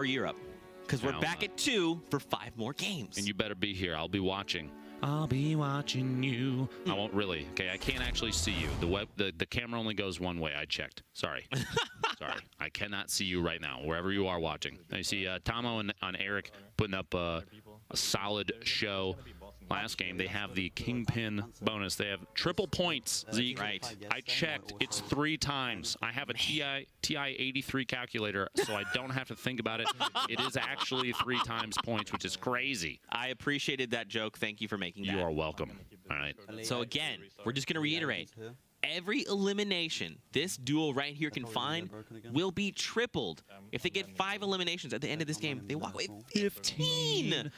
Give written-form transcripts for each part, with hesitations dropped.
for Europe. Because we're back at 2 for 5 more games. And you better be here. I'll be watching. I'll be watching you. I won't really. Okay, I can't actually see you. The camera only goes one way. I checked. Sorry. Sorry. I cannot see you right now, wherever you are watching. I see Tomo and Eric putting up a solid show. Last game, they have the Kingpin bonus. They have triple points, Zeke. Right. I checked. It's 3 times. I have a TI 83 calculator, so I don't have to think about it. It is actually 3 times points, which is crazy. I appreciated that joke. Thank you for making that. You are welcome. All right. So again, we're just going to reiterate. Every elimination this duel right here can find will be tripled. If they get 5 eliminations at the end of this game, they walk away 15.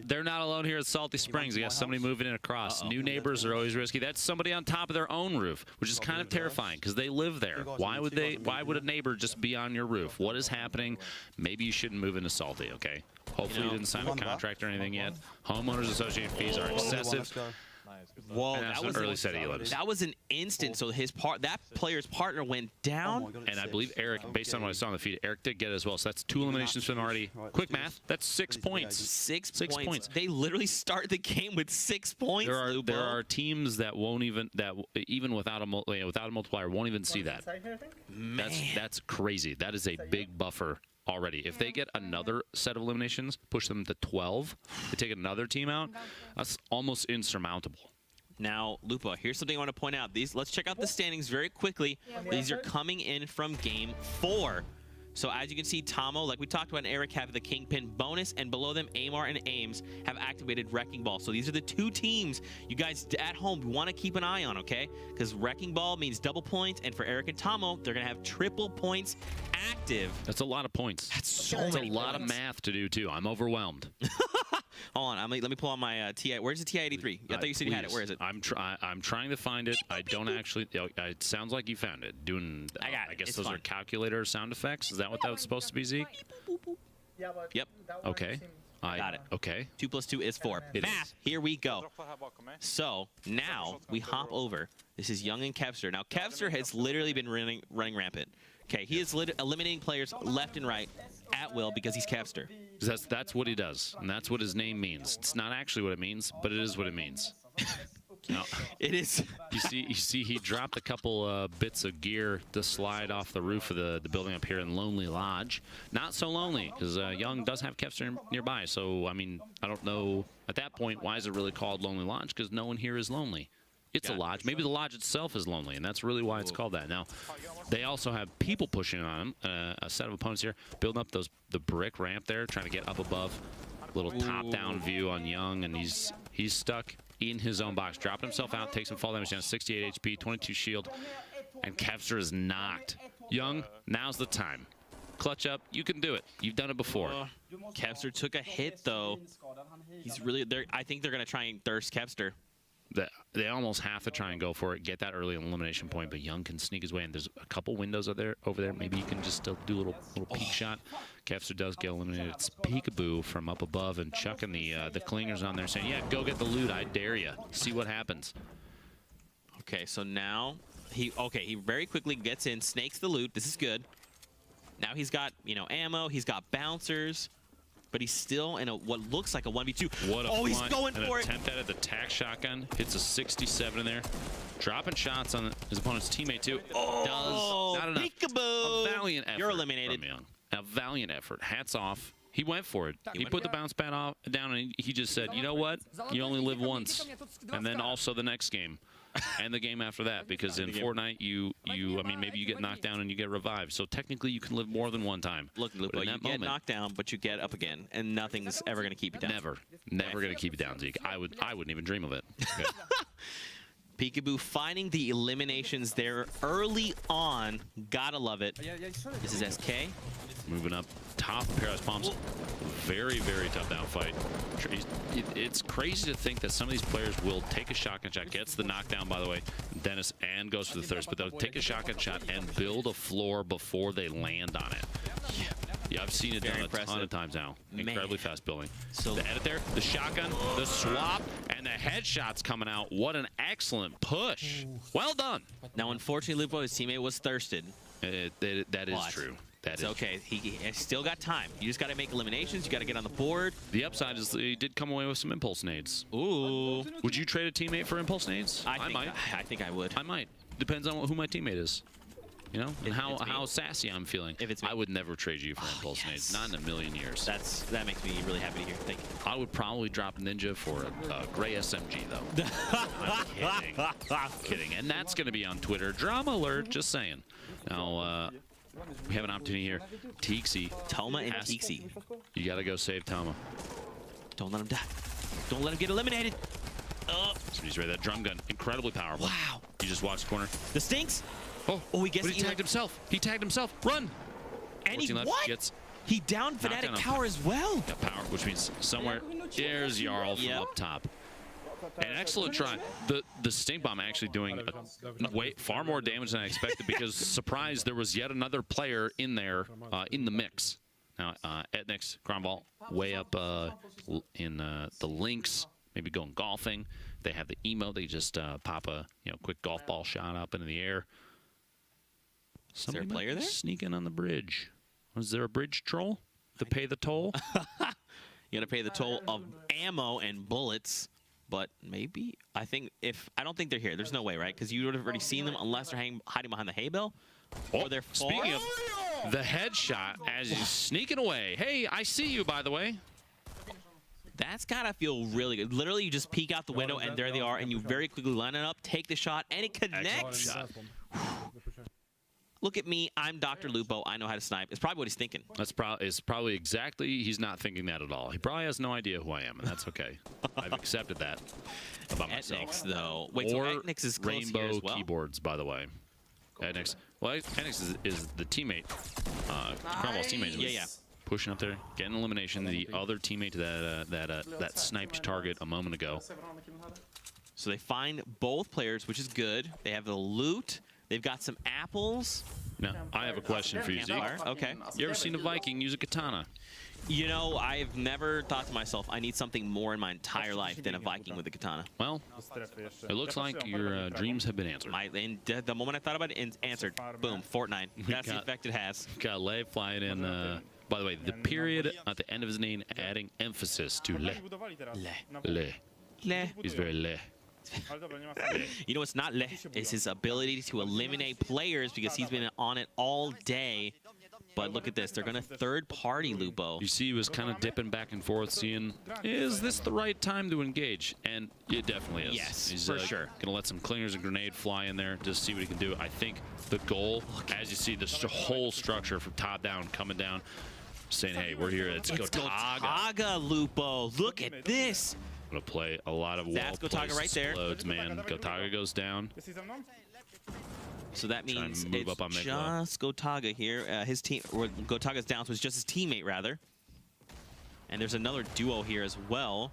They're not alone here at Salty Springs. They got somebody moving in across. New neighbors are always risky. That's somebody on top of their own roof, which is kind of terrifying because they live there. Why would a neighbor just be on your roof? What is happening? Maybe you shouldn't move into Salty, okay? Hopefully you didn't sign a contract or anything yet. Homeowners association fees are excessive. Whoa, that was an instant. So that player's partner went down. And I believe Eric, based on what I saw on the feed, Eric did get it as well. So that's 2 eliminations for them already. Quick math, that's 6 points. 6 points. They literally start the game with 6 points. There are teams that won't even without a multiplier won't even see that. That's crazy. That is a big buffer already. If they get another set of eliminations, push them to 12, they take another team out, that's almost insurmountable. Now, Lupa, here's something I want to point out. Let's check out the standings very quickly. These are coming in from Game 4. So as you can see, Tomo, like we talked about, and Eric have the Kingpin bonus, and below them, Amar and Ames have activated Wrecking Ball. So these are the 2 teams you guys at home want to keep an eye on, okay? Because Wrecking Ball means double points, and for Eric and Tomo, they're going to have triple points active. That's a lot of points. That's a lot of math to do, too. I'm overwhelmed. Hold on, let me pull on my TI. Where's the TI 83? I thought you said you had it. Where is it? I'm trying to find it. I don't actually. It sounds like you found it. I guess those are calculator sound effects. Is that what that was supposed to be, Zeke? Yep. Okay. Got it. Okay. 2 + 2 is 4. Math. Here we go. So now we hop over. This is Young and Kevster. Now Kevster has literally been running rampant. Okay, he is eliminating players left and right at will because he's Kevster. That's what he does, and that's what his name means. It's not actually what it means, but it is what it means. No. It is. You see, he dropped a couple bits of gear to slide off the roof of the building up here in Lonely Lodge. Not so lonely, because Young does have Kevster nearby. So, I mean, I don't know. At that point, why is it really called Lonely Lodge? Because no one here is lonely. It's a lodge. Maybe the lodge itself is lonely, and that's really why it's called that. Now, they also have people pushing on him, a set of opponents here, building up the brick ramp there, trying to get up above. Little top-down view on Young, and he's stuck in his own box. Dropping himself out, takes some fall damage down, 68 HP, 22 shield, and Kevster is knocked. Young, now's the time. Clutch up. You can do it. You've done it before. Kevster took a hit, though. He's really there. I think they're going to try and thirst Kevster. They almost have to try and go for it, get that early elimination point, but Young can sneak his way in. There's a couple windows over there. Maybe you can just still do a little peek shot. Kevster does get eliminated. It's Peekaboo from up above and chucking the clingers on there saying, yeah, go get the loot. I dare you. See what happens. Okay, so now he very quickly gets in, snakes the loot. This is good. Now he's got, ammo. He's got bouncers. But he's still in what looks like a 1v2. He's going for it. Attempt at it. The tac shotgun hits a 67 in there. Dropping shots on his opponent's teammate, too. Does not enough. Peekaboo. A valiant effort. You're eliminated. From Young. A valiant effort. Hats off. He went for it. He put the bounce pad down, and he just said, you know what? You only live once. And then also the next game. And the game after that, because in Fortnite, I mean, maybe you get knocked down and you get revived. So technically, you can live more than one time. Look, Lupa, you get knocked down, but you get up again, and nothing's ever going to keep you down. Never going to keep you down, Zeke. I wouldn't even dream of it. Okay. Peekaboo finding the eliminations there early on. Gotta love it. This is SK. Moving up top, Paradise Palms. Very, very tough down fight. It's crazy to think that some of these players will take a shotgun shot, gets the knockdown, by the way, Dennis, and goes for the thirst, but they'll take a shotgun shot and build a floor before they land on it. Yeah, I've seen it done a ton of times now. Incredibly fast building. So the edit there, the shotgun, the swap, and the headshots coming out. What an excellent push. Well done. Now, unfortunately, Lupo, his teammate was thirsted. That is true. It's okay. He still got time. You just got to make eliminations. You got to get on the board. The upside is he did come away with some impulse nades. Ooh. Would you trade a teammate for impulse nades? I might. I think I would. I might. Depends on who my teammate is. You know, and how sassy I'm feeling. If it's I would never trade you for impulse nades. Not in a million years. That makes me really happy to hear. Thank you. I would probably drop Ninja for a gray SMG though. I'm kidding. I'm kidding. And that's going to be on Twitter. Drama alert. Just saying. Now we have an opportunity here. Teaksy. Toma and Teaksy. You got to go save Toma. Don't let him die. Don't let him get eliminated. He's ready. That drum gun, incredibly powerful. Wow. You just watch the corner. The stinks. Oh, he gets. But he tagged himself. He tagged himself. Run. And he what? Gets he downed Fnatic Tower as well. Got power, which means somewhere there's Jarl from up top. An excellent try. The stink bomb actually doing far more damage than I expected because surprise, there was yet another player in there in the mix. Now at next Gromval way up in the links, maybe going golfing. They have the emote. They just pop a quick golf ball shot up into the air. Somebody is there a player there? Sneaking on the bridge. Was there a bridge troll to pay the toll? You gotta pay the toll of ammo and bullets, but maybe I don't think they're here. There's no way, right? Because you would have already seen them unless they're hiding behind the hay bale, or they're far. Speaking of the headshot as he's sneaking away. Hey, I see you, by the way. That's gotta feel really good. Literally, you just peek out the window and there they are, and you very quickly line it up, take the shot, and it connects. Look at me, I'm Dr. Lupo. I know how to snipe. It's probably what he's thinking. It's probably exactly. He's not thinking that at all. He probably has no idea who I am, and that's okay. I've accepted that about myself. Etnix, though. Wait, so Etnix is close Rainbow here as well? keyboards, by the way. Etnix. Well, Etnix is the teammate. Cromwell's teammate. Yeah. Pushing up there, getting elimination. The other teammate that sniped target a moment ago. So they find both players, which is good. They have the loot. They've got some apples. Now, I have a question for you, Zeke. Okay. You ever seen a Viking use a katana? You know, I've never thought to myself, I need something more in my entire life than a Viking with a katana. Well, it looks like your dreams have been answered. The moment I thought about it, answered. Boom, Fortnite. That's the effect it has. Got Le flying in. By the way, the period at the end of his name adding emphasis to Le. Le. He's very Le. You know what's not Le is his ability to eliminate players because he's been on it all day. But look at this. They're going to third-party Lupo. You see he was kind of dipping back and forth, seeing, is this the right time to engage? And it definitely is. Yes, he's for sure. Going to let some clingers and grenade fly in there just see what he can do. I think the goal, as you see, this whole structure from top down coming down, saying, hey, we're here. It's Gotaga Lupo. Look at this. Going to play a lot of wall Gotaga right there. Explodes, man. Gotaga goes down. So that means it's just Gotaga here. His team, or Gotaga's down, so it's just his teammate, rather. And there's another duo here as well.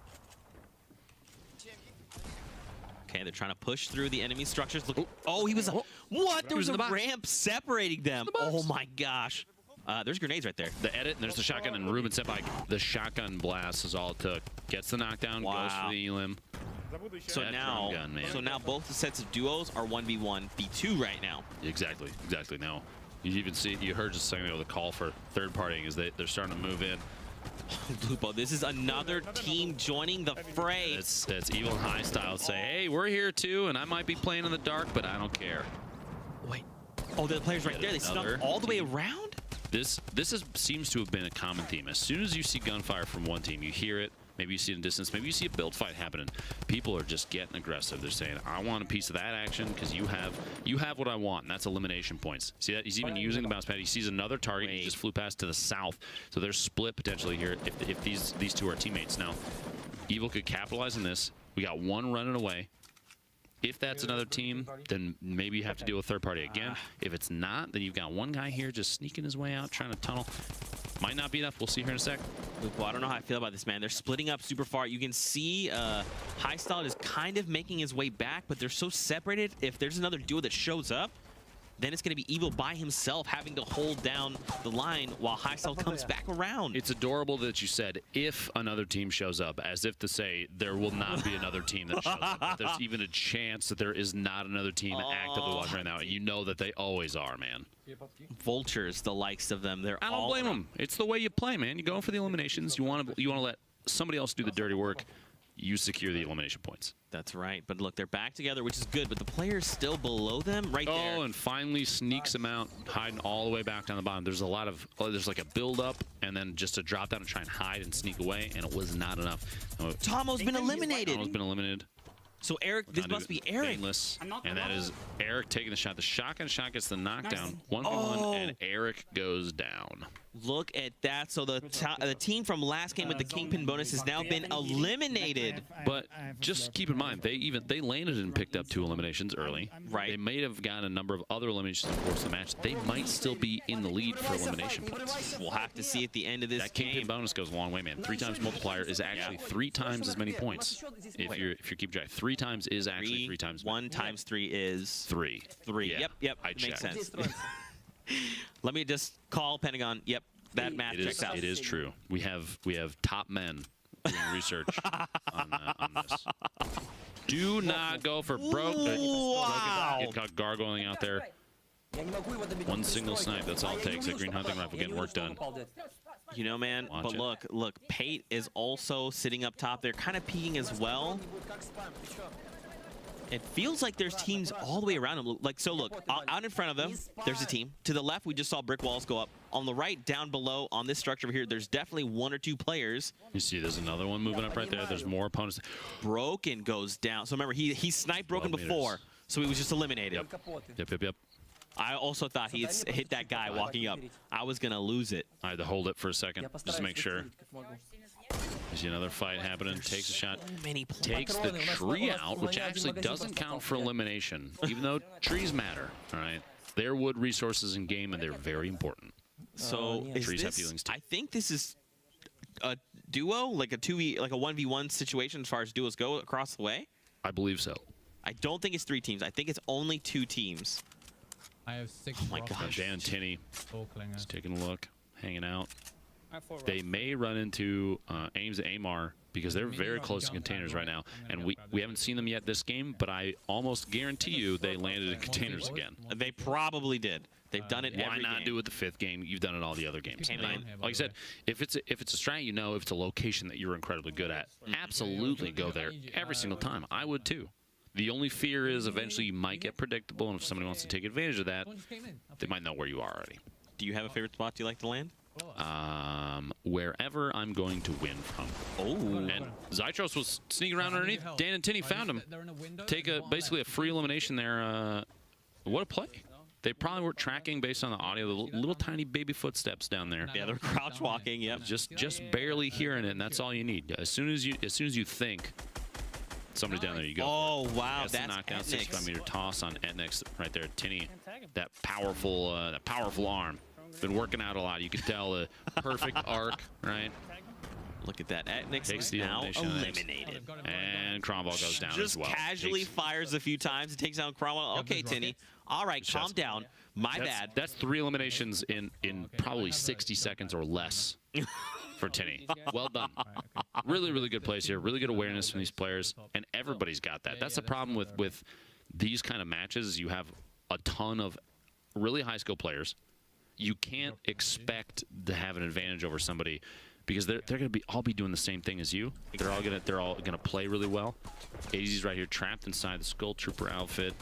Okay, they're trying to push through the enemy structures. Look, he was what? There was a ramp separating them. Oh my gosh. There's grenades right there. The edit, and there's the shotgun, and Ruben set by the shotgun blast is all it took. Gets the knockdown, goes for the elim. So now both the sets of duos are 1v1, v2 right now. Exactly. Now, you even see, you heard just a second ago the call for third partying is they're starting to move in. Lupo, this is another team joining the fray. That's Evil High style. Say, hey, we're here too, and I might be playing in the dark, but I don't care. Wait. Oh, the players right there. They snuck all the way around? This seems to have been a common theme. As soon as you see gunfire from one team, you hear it. Maybe you see it in distance. Maybe you see a build fight happening. People are just getting aggressive. They're saying, I want a piece of that action because you have what I want, and that's elimination points. See that? He's even using the bounce pad. He sees another target. He just flew past to the south. So they're split potentially here if these two are teammates. Now, Evil could capitalize on this. We got one running away. If that's another team, then maybe you have to deal with third party again. If it's not, then you've got one guy here just sneaking his way out, trying to tunnel. Might not be enough. We'll see here in a sec. Well, I don't know how I feel about this, man. They're splitting up super far. You can see Highstyle is kind of making his way back, but they're so separated. If there's another duo that shows up, then it's going to be Evil by himself having to hold down the line while High-Cell comes back around. It's adorable that you said, if another team shows up, as if to say there will not be another team that shows up. If there's even a chance that there is not another team actively watching right now. And you know that they always are, man. Vultures, the likes of them. I don't blame them. It's the way you play, man. You go for the eliminations. You want to let somebody else do the dirty work. You secure the elimination points. That's right. But look, they're back together, which is good. But the player's still below them right there. Oh, and finally sneaks him out, hiding all the way back down the bottom. There's a lot of, there's like a build up and then just a drop down and try and hide and sneak away, and it was not enough. Tomo's been eliminated. Tomo's been eliminated. So Eric, this must be Eric. Painless, and that is Eric taking the shot. The shotgun shot gets the knockdown. 1v1, and Eric goes down. Look at that. So the team from last game with the Kingpin bonus has now been eliminated. But just keep in mind, they landed and picked up 2 eliminations early. Right. They may have gotten a number of other eliminations in the course of the match. They might still be in the lead for elimination points. We'll have to see at the end of this that Kingpin bonus goes a long way, man. 3 times multiplier is actually 3 times as many points. If you keep track, 3 times is actually 3 times. 1 times 3 is 3. 3. Yeah, Yep. I Makes checked. sense. Let me just call Pentagon. Yep, that math checks out. It is true. We have top men doing research on this. Do not go for broke. Wow. Get caught gargoyling out there. One single snipe. That's all it takes. That green hunting rifle getting work done. You know, man. Watch but it. look. Pate is also sitting up top. They're kind of peeking as well. It feels like there's teams all the way around him. Like, so look, out in front of them, there's a team. To the left, we just saw brick walls go up. On the right, down below, on this structure over here, there's definitely 1 or 2 players. You see, there's another one moving up right there. There's more opponents. Broken goes down. So remember, he sniped Broken before, so he was just eliminated. Yep. I also thought he had hit that guy walking up. I was going to lose it. I had to hold it for a second, just to make sure. You see another fight happening. Takes a shot. Takes the tree out, which actually doesn't count for elimination, even though trees matter. All right, they're wood resources in game, and they're very important. So is trees have this, feelings too. I think this is a duo, like a 2v, like a 1v1 situation as far as duos go across the way. I believe so. I don't think it's 3 teams. I think it's only 2 teams. I have 6. Oh my gosh. Dan and Tinny just taking a look, hanging out. They may run into Ames and Amar because they're very close to containers right now. And we haven't seen them yet this game, but I almost guarantee you they landed in containers again. They probably did. They've done it every Why not game. do it the 5th game? You've done it all the other games. Hey, And man. like I said, if it's a strat, you know, if it's a location that you're incredibly good at, absolutely go there every single time. I would too. The only fear is eventually you might get predictable, and if somebody wants to take advantage of that, they might know where you are already. Do you have a favorite spot you like to land? Wherever I'm going to win from. Oh. And Zytros was sneaking around underneath. Dan and Tinny found him. Take basically a free elimination there. What a play. They probably were tracking based on the audio, the little tiny baby footsteps down there. Yeah, they're crouch walking. Yep. Just barely hearing it, and that's all you need. As soon as you think somebody's down there, you go. Oh wow, that's a knockdown. 65-meter toss on Etnix right there. Tinny, that powerful arm. Been working out a lot. You can tell the perfect arc, right? Look at that. Etnix Takes is the now elimination. eliminated. And Cromwell goes down Just as well. casually fires a few times. It takes down Cromwell. Okay, Tinny. All right, calm down. My bad. That's 3 eliminations in probably 60 seconds or less for Tinny. Well done. Really, really good plays here. Really good awareness from these players, and everybody's got that. That's the problem with these kind of matches. You have a ton of really high skill players. You can't expect to have an advantage over somebody because they're going to all be doing the same thing as you. They're all gonna play really well. AZ's right here, trapped inside the Skull Trooper outfit.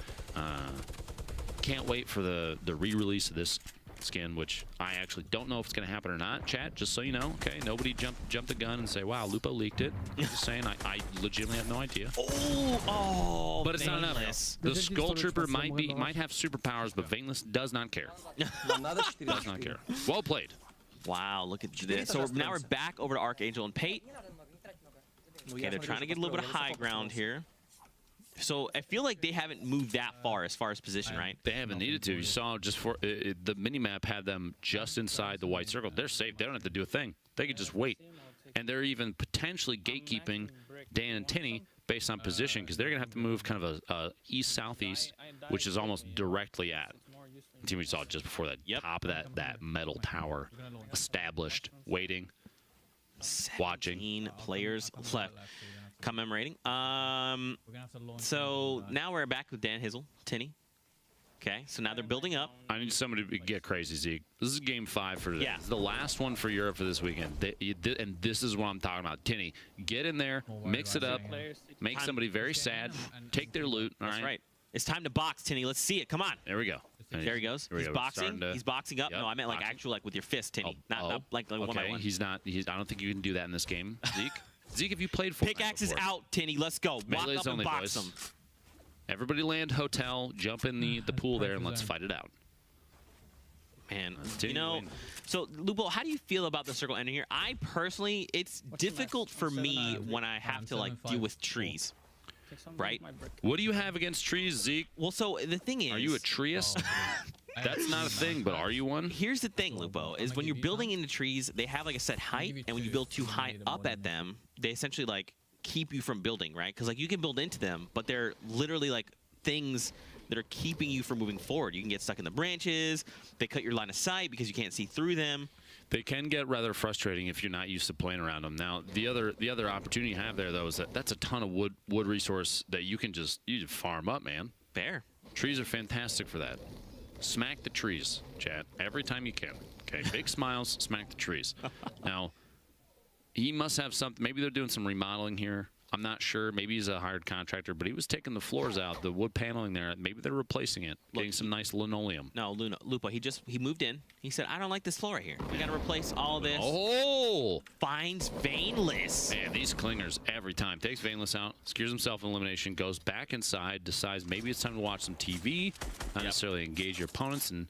Can't wait for the re-release of this skin, which I actually don't know if it's going to happen or not. Chat, just so you know, okay? Nobody jump the gun and say, "Wow, Lupo leaked it." I'm just saying, I legitimately have no idea. Oh, but it's not enough. Veinless. The Skull Trooper might have superpowers, but Veinless does not care. Does not care. Well played. Wow, look at this. So now we're back over to Archangel and Pate. Okay, they're trying to get a little bit of high ground here. So I feel like they haven't moved that far as position, right? They haven't needed to. You saw just for the minimap had them just inside the white circle. They're safe. They don't have to do a thing. They could just wait. And they're even potentially gatekeeping Dan and Tinny based on position because they're going to have to move kind of a east-southeast, which is almost directly at. The team we saw just before that. Yep. Top of that metal tower, established, waiting, watching. 17 players left. Commemorating. So now we're back with DanzhizzLe, Tinny. Okay, so now they're building up. I need somebody to get crazy, Zeke. This is game 5 for today. Yeah. This is the last one for Europe for this weekend. And this is what I'm talking about. Tinny, get in there, mix it up, make somebody very sad, take their loot. All That's right. It's time to box, Tinny. Let's see it. Come on. There we go. There he goes. He's boxing. He's boxing up. Yep, No, I meant like boxing. actual, like with your fist, Tinny. Not like one by okay, one. he's not. I don't think you can do that in this game, Zeke. Zeke, have you played FORTNITE Pickaxe is before? out, Tinny. Let's go. Walk Melee's up and only, box boys. him. Everybody land hotel, jump in the pool there, and let's fight it out. Man, Tinny you know, win. so Lupo, how do you feel about the circle ending here? I personally, it's difficult for me when I have to like deal with trees, right? What do you have against trees, Zeke? Well, so the thing is, Are you a treeist? That's not a thing, but are you one? Here's the thing, Lupo, is when you're building into trees, they have like a set height, and when you build too high up at them, they essentially like keep you from building, right? Because like you can build into them, but they're literally like things that are keeping you from moving forward. You can get stuck in the branches. They cut your line of sight because you can't see through them. They can get rather frustrating if you're not used to playing around them. Now, the other opportunity you have there though is that's a ton of wood resource that you can just farm up, man. Fair. Trees are fantastic for that. Smack the trees, chat, every time you can. Okay, big smiles, smack the trees. Now, he must have something. Maybe they're doing some remodeling here. I'm not sure. Maybe he's a hired contractor, but he was taking the floors out, the wood paneling there. Maybe they're replacing it, getting some nice linoleum. No, Lupo, he moved in. He said, I don't like this floor right here. We got to replace all of this. Oh! Finds Veinless. Man, these clingers every time. Takes Veinless out, secures himself in elimination, goes back inside, decides maybe it's time to watch some TV, not necessarily engage your opponents. And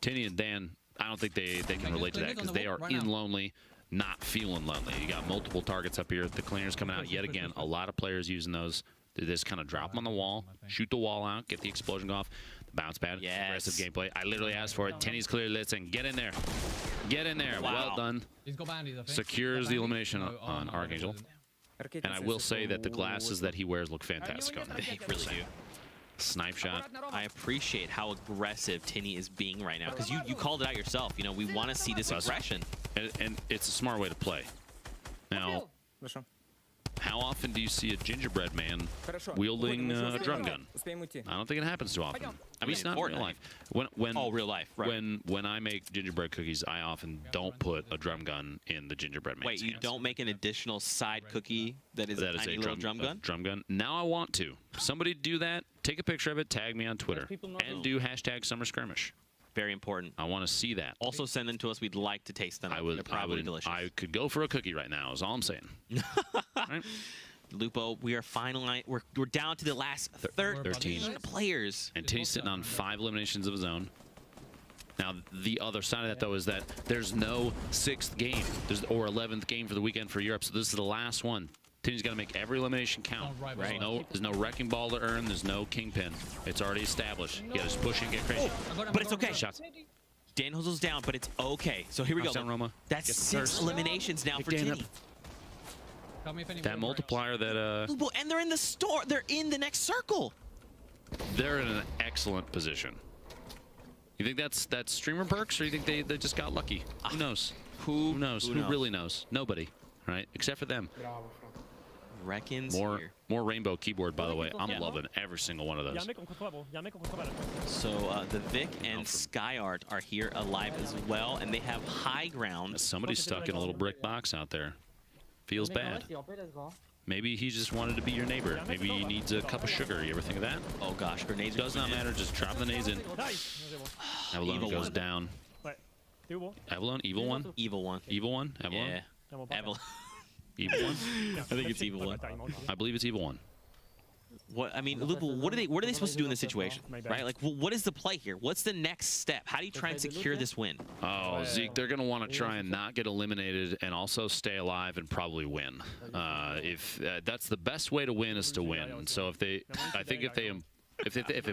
Tinny and Dan, I don't think they can relate to that because they are in lonely. Not feeling lonely. You got multiple targets up here. The cleaners coming out yet again. A lot of players using those. They just kind of drop them on the wall, shoot the wall out, get the explosion off, the bounce pad, aggressive gameplay. I literally asked for it. Tinny's clearly listening. Get in there. Get in there. Well done. Secures the elimination on Archangel. And I will say that the glasses that he wears look fantastic on him. They really do. Snipe shot. I appreciate how aggressive Tinny is being right now because you called it out yourself. You know, we want to see this aggression. And it's a smart way to play. Now, how often do you see a gingerbread man wielding a drum gun? I don't think it happens too often. I mean, it's not in real life. Real life, right. When I make gingerbread cookies, I often don't put a drum gun in the gingerbread man's Wait, you hands. don't make an additional side cookie that is a tiny little drum gun? Drum gun. Now I want to. Somebody do that. Take a picture of it. Tag me on Twitter. And do #SummerSkirmish. Very important. I want to see that. Also send them to us. We'd like to taste them. They're probably delicious. I could go for a cookie right now, is all I'm saying. Right? Lupo, we are finally we're down to the last 13 players. And Tinny's sitting on 5 eliminations of his own. Now, the other side of that, though, is that there's no 6th game or 11th game for the weekend for Europe, so this is the last one. Tinny's got to make every elimination count. Right. There's no wrecking ball to earn. There's no kingpin. It's already established. You got to push and get crazy. But it's okay. Shots. DanzhizzLe's down, but it's okay. So here we go. Roma. That's 6 eliminations now for Tinny. That multiplier that Lupo, and they're in the store. They're in the next circle. They're in an excellent position. You think that's streamer perks, or you think they just got lucky? Who knows? Who knows? Who really knows? Nobody, right? Except for them. Reckons more rainbow keyboard, by the way. I'm loving every single one of those. So the Vic and SkyArt are here alive as well, and they have high ground. Somebody's stuck in a little brick box out there. Feels bad. Maybe he just wanted to be your neighbor. Maybe he needs a cup of sugar. You ever think of that? Oh gosh, grenades. Does not matter. Just drop the nades in. Avalon goes down. Avalon, evil one. Evil one. Evil one. Avalon. Yeah. Avalon. Evil one. I think it's evil one. I believe it's evil one. What I mean, Lupo, what are they supposed to do in this situation, right? Like, what is the play here? What's the next step? How do you try and secure this win? Oh, Zeke, they're going to want to try and not get eliminated and also stay alive and probably win. If that's the best way to win is to win. So if they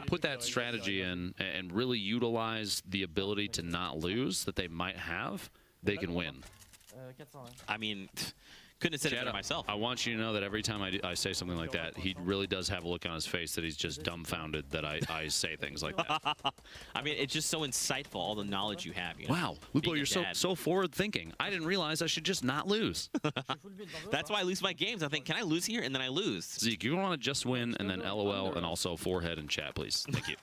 put that strategy in and really utilize the ability to not lose that they might have, they can win. I mean, Couldn't have said it Chad, better myself. I want you to know that every time I say something like that, he really does have a look on his face that he's just dumbfounded that I say things like that. I mean, it's just so insightful, all the knowledge you have. You know? Wow, Lupo, Being a you're dad. so forward thinking. I didn't realize I should just not lose. That's why I lose my games. I think, can I lose here? And then I lose. Zeke, you want to just win and then LOL and also forehead in chat, please. Thank you.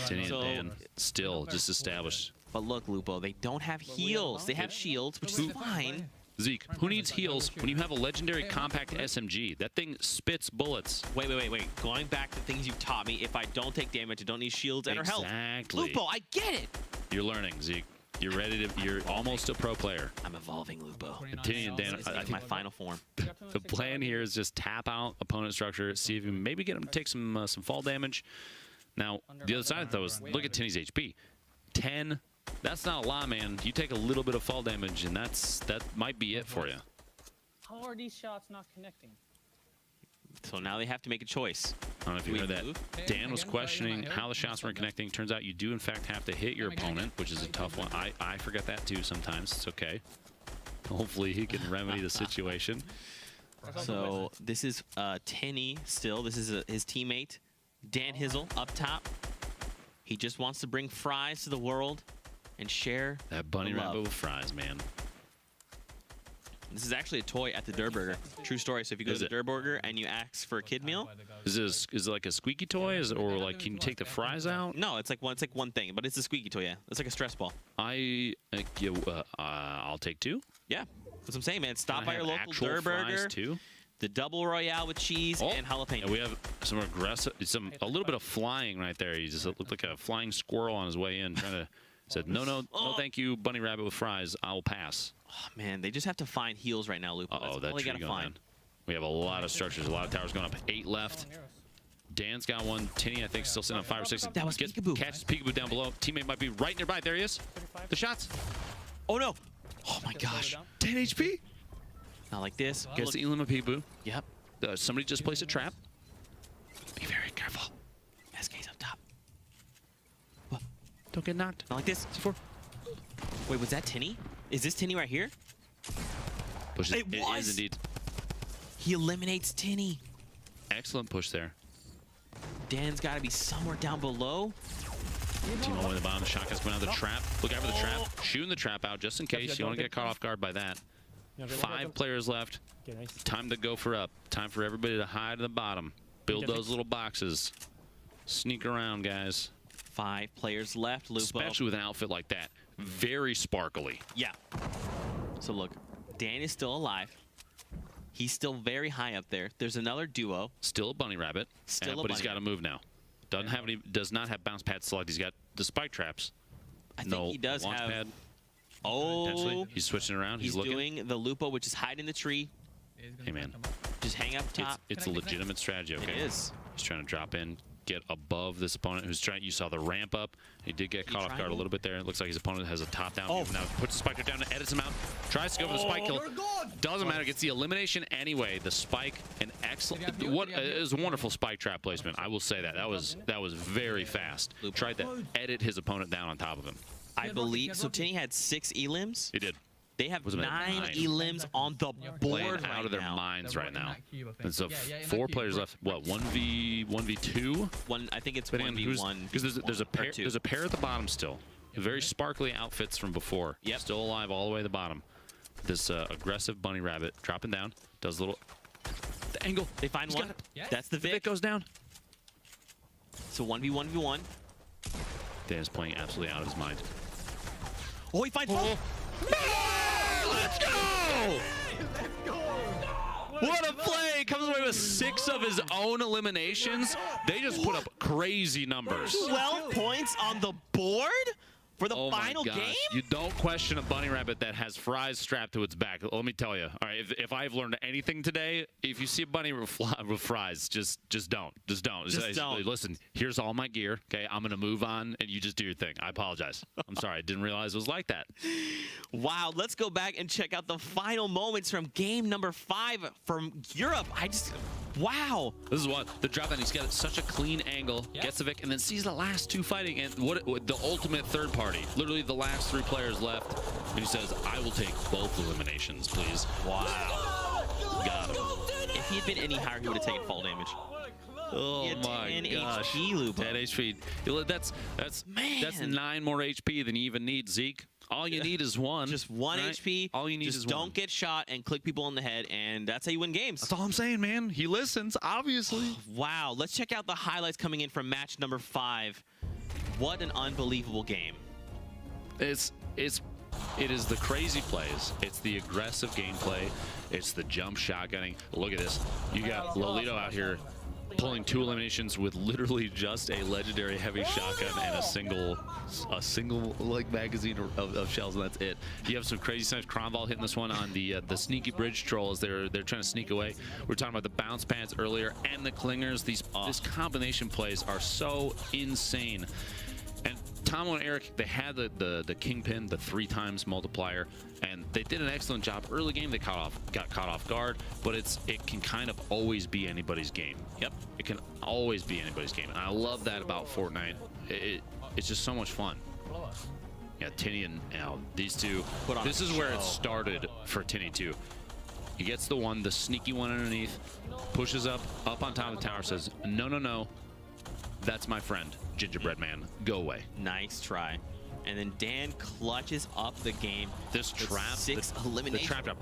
Tinny and So- Dan still just established. But look, Lupo, they don't have heals. They have shields, which is fine. Zeke, who needs heals when you have a legendary compact SMG? That thing spits bullets. Wait. Going back to things you taught me, if I don't take damage, I don't need shields and or health. Exactly. Lupo, I get it. You're learning, Zeke. You're ready to. You're almost a pro player. I'm evolving, Lupo. Tinny and Dan, It's I think my final form. the plan here is just tap out opponent structure, see if you can maybe get him to take some fall damage. Now, the other side of those, look at Tinny's HP. 10. That's not a lot, man. You take a little bit of fall damage, and that might be it for you. How are these shots not connecting? So now they have to make a choice. I don't know if you We heard that. move. Dan was questioning how the shots weren't connecting. Turns out you do, in fact, have to hit your opponent, which is a tough one. I forget that, too, sometimes. It's okay. Hopefully he can remedy the situation. So this is Tinny still. This is his teammate, DanzhizzLe, up top. He just wants to bring fries to the world and share That bunny the love. rabbit with fries, man. This is actually a toy at the Durr Burger. True story. So if you go Is to the it? Durr Burger and you ask for a kid meal, Is it like a squeaky toy, or like can you take the fries out? no, it's like one thing, but it's a squeaky toy. Yeah, it's like a stress ball. I'll take 2. Yeah, that's what I'm saying, man. Stop Can I by your have local actual Durr fries, Burger. too? The double royale with cheese and jalapeno. And we have some aggressive, a little bit of flying right there. He just looked like a flying squirrel on his way in, trying to said no, thank you, bunny rabbit with fries. I'll pass. Oh, man, they just have to find heals right now, Lupo. That's Uh-oh, that all they tree gotta going find. down. We have a lot of structures, a lot of towers going up. 8 left. Dan's got one. Tinny, I think, still sitting on 5 or 6. That was Peekaboo. Catches Peekaboo down below. Teammate might be right nearby. There he is. The shots. Oh no! Oh my gosh! 10 HP. Not like this. Gets Look. the Elim of Peekaboo. Yep. Somebody just placed a trap. Be very careful. SK's up top. Don't get knocked. Not like this. C4. Wait, was that Tinny? Is this Tinny right here? Pushes. It It was. is indeed. He eliminates Tinny. Excellent push there. Dan's got to be somewhere down below. Team all the way to the bottom. The shotgun's going out of the trap. Look out for the trap. Shooting the trap out just in case you don't want to get caught off guard by that. 5 players left. Time to go for up. Time for everybody to hide at the bottom. Build those little boxes. Sneak around, guys. 5 players left, Lupo. Especially with an outfit like that. Very sparkly. Yeah. So look, Dan is still alive. He's still very high up there. There's another duo. Still a bunny rabbit. Still a but he's bunny got to move now. Does not have bounce pad select. He's got the spike traps. I think No he does launch have. pad. Oh, Potentially. He's switching around. he's looking. doing the Lupo, which is hide in the tree. Hey, man. Just hang up top. It's a legitimate strategy, okay? It is. He's trying to drop in, get above this opponent who's trying. You saw the ramp up. He did get caught off guard a little bit there. It looks like his opponent has a top down. Oh. Now puts the spike down and edits him out. Tries to go for the spike kill. Doesn't matter. Gets the elimination anyway. The spike, an excellent. It was a wonderful spike trap placement. I will say that. That was very fast. Tried to edit his opponent down on top of him. I believe. So Tinny had 6 elims. He did. They have Was it 9 9? elims on the Playing board out right of their now. minds right now. And so 4 players left. What? 1v2? I think it's 1v1. Because there's a pair. or 2. There's a pair at the bottom still. Very sparkly outfits from before. Yep. Still alive all the way to the bottom. This aggressive bunny rabbit dropping down. Does a little. The angle. They find He's one. got it. That's the Vic Vic. goes down. So 1v1v1. Dan is playing absolutely out of his mind. Oh, he finds Oh. Let's go! What a play! Comes away with 6 of his own eliminations. They just put up crazy numbers. 12 points on the board for the Oh my final gosh. game? You don't question a bunny rabbit that has fries strapped to its back. Let me tell you. All right, if I've learned anything today, if you see a bunny with fries, just don't. Just don't. Just don't. Listen, here's all my gear. Okay, I'm gonna move on, and you just do your thing. I apologize. I'm sorry. I didn't realize it was like that. Wow, let's go back and check out the final moments from game number 5 from Europe. Wow. This is what the drop down. He's got such a clean angle, gets the Vic, and then sees the last 2 fighting, and what the ultimate third party. Literally the last 3 players left. he says, I will take both eliminations, please. Wow. Got him. If he had been any higher, he would have taken fall damage. Oh Yeah, my 10 gosh. HP, Lupo. 10 HP. That's Man. 9 more HP than you even need, Zeke. All you need is one. Just one right? HP. All you need just is don't one. get shot and click people in the head, and that's how you win games. That's all I'm saying, man. He listens, obviously. Wow. Let's check out the highlights coming in from match number 5. What an unbelievable game. It is the crazy plays. It's the aggressive gameplay. It's the jump shotgunning. Look at this. You got Lolito out here pulling 2 eliminations with literally just a legendary heavy shotgun and a single like magazine of shells, and that's it. You have some crazy snipes. Kronval hitting this one on the sneaky bridge troll as they're trying to sneak away. We were talking about the bounce pads earlier and the clingers. This combination plays are so insane. And Tomo and Eric, they had the Kingpin, the 3 times multiplier, and they did an excellent job. Early game, they got caught off guard, but it can kind of always be anybody's game. Yep. It can always be anybody's game, and I love that about Fortnite. It's just so much fun. Yeah, Tinny and these two. This is where it started for Tinny too. He gets the sneaky one underneath, pushes up on top of the tower, says, no, no, no, that's my friend. Gingerbread Man, go away. Nice try. And then Dan clutches up the game. This trap, 6 eliminations. The trap drop,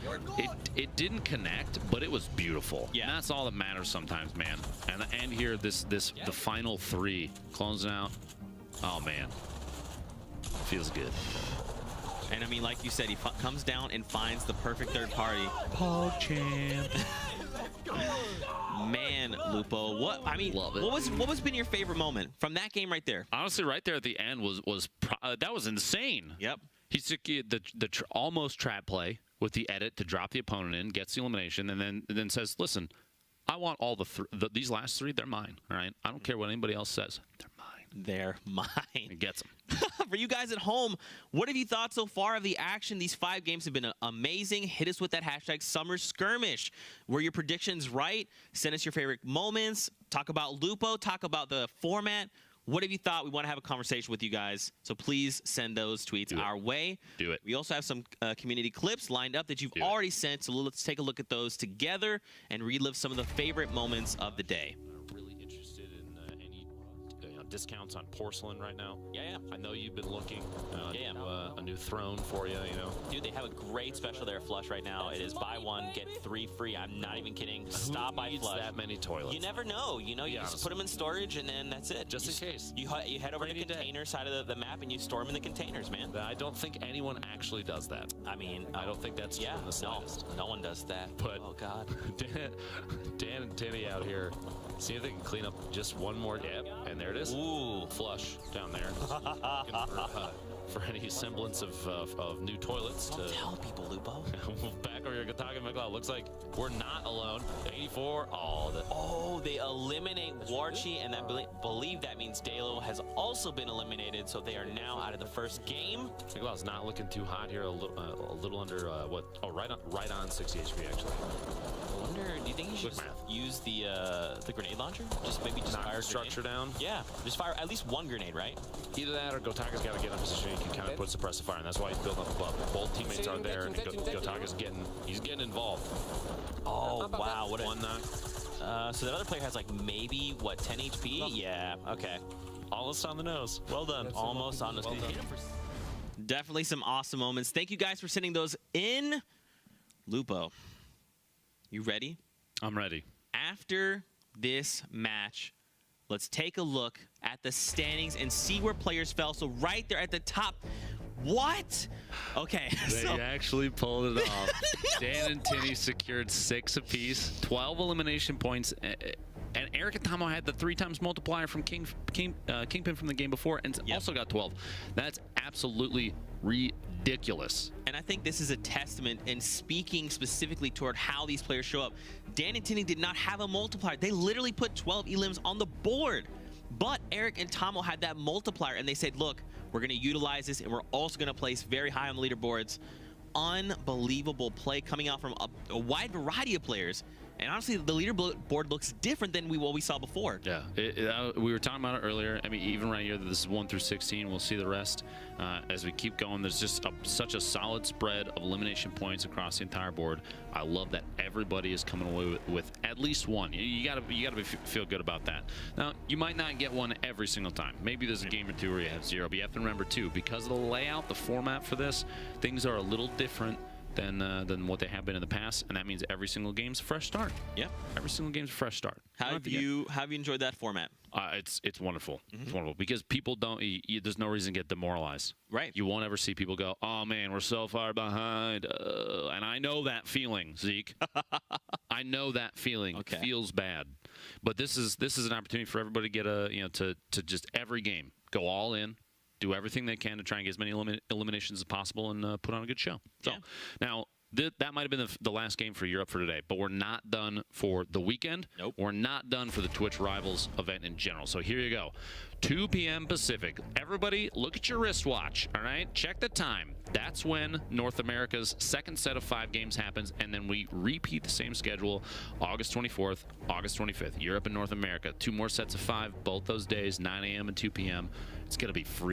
it didn't connect, but it was beautiful. Yeah. And that's all that matters sometimes, man. And the end here, the final 3 closing out. Oh man, feels good. And I mean, like you said, he comes down and finds the perfect third party. PogChamp. Man, Lupo, what was been your favorite moment from that game right there? Honestly, right there at the end that was insane. Yep. He took the almost trap play with the edit to drop the opponent in, gets the elimination, and then says, "Listen, I want all these last 3. They're mine. All right. I don't care what anybody else says. They're mine. They're mine." And gets them. For you guys at home, what have you thought so far of the action? These 5 games have been amazing. Hit us with that hashtag #SummerSkirmish. Were your predictions right? Send us your favorite moments. Talk about Lupo. Talk about the format. What have you thought? We want to have a conversation with you guys, so please send those tweets our way. Do it. We also have some community clips lined up that you've already sent, so let's take a look at those together and relive some of the favorite moments of the day. Really interested in any discounts on porcelain right now. Yeah. I know you've been looking. Yeah. A new throne for you. Dude, they have a great special there at Flush right now. It is buy 1, get 3 free. I'm not even kidding. Stop by Flush. That many toilets? You never know. You just put them in storage, and then that's it. Just in case. You head over to the container side of the map, and you store them in the containers, man. I don't think anyone actually does that. I mean, I don't think that's true in the slightest. No one does that. But oh god, Dan and Tinny out here. See if they can clean up just one more. Yep, and there it is. Ooh, Flush down there. For any semblance of new toilets. Don't tell people, Lupo. Back over here, Gataga McLeod. Looks like we're not alone. 84. Oh, they eliminate Warchi, and I believe that means Dalo has also been eliminated, so they are now out of the first game. McLeod's not looking too hot here. A little under what? Oh, right on 60 HP actually. I wonder. Do you think he should use the grenade launcher? Just fire the structure down. Yeah, just fire at least 1 grenade, right? Either that or Gotaga's got to get in position. He can kind of put suppressive fire, and that's why he's building up above. Both teammates are there, and Gotaga's getting involved. Oh wow, what one knock. So that other player has like maybe 10 HP? Yeah. Okay. Almost on the nose. Well done. Almost on the nose. Definitely some awesome moments. Thank you guys for sending those in. Lupo, you ready? I'm ready. After this match, let's take a look at the standings and see where players fell. So right there at the top. What? Okay. They actually pulled it off. Dan and Tinny secured 6 apiece, 12 elimination points. And Eric and Tomo had the 3 times multiplier from Kingpin from the game before, and also got 12. That's absolutely ridiculous. And I think this is a testament in speaking specifically toward how these players show up. Dan and Tinny did not have a multiplier. They literally put 12 elims on the board. But Eric and Tomo had that multiplier, and they said, look, we're going to utilize this, and we're also going to place very high on the leaderboards. Unbelievable play coming out from a wide variety of players. And honestly, the leaderboard looks different than what we saw before. Yeah, we were talking about it earlier. I mean, even right here, this is 1 through 16. We'll see the rest as we keep going. There's just such a solid spread of elimination points across the entire board. I love that everybody is coming away with at least one. You gotta feel good about that. Now, you might not get one every single time. Maybe there's a game or two where you have 0, but you have to remember too, because of the layout, the format for this, things are a little different than what they have been in the past, and that means every single game's a fresh start. Yep. Every single game's a fresh start. How have you enjoyed that format? It's wonderful. It's wonderful because people don't. There's no reason to get demoralized. Right. You won't ever see people go, "Oh man, we're so far behind," and I know that feeling, Zeke. I know that feeling. Okay. It feels bad, but this is an opportunity for everybody to get to just every game go all in. Do everything they can to try and get as many eliminations as possible and put on a good show. So now that might have been the last game for Europe for today, but we're not done for the weekend. Nope. We're not done for the Twitch Rivals event in general. So here you go. 2 p.m. Pacific. Everybody, look at your wristwatch, all right? Check the time. That's when North America's second set of 5 games happens, and then we repeat the same schedule August 24th, August 25th. Europe and North America. 2 more sets of 5, both those days, 9 a.m. and 2 p.m. It's going to be free.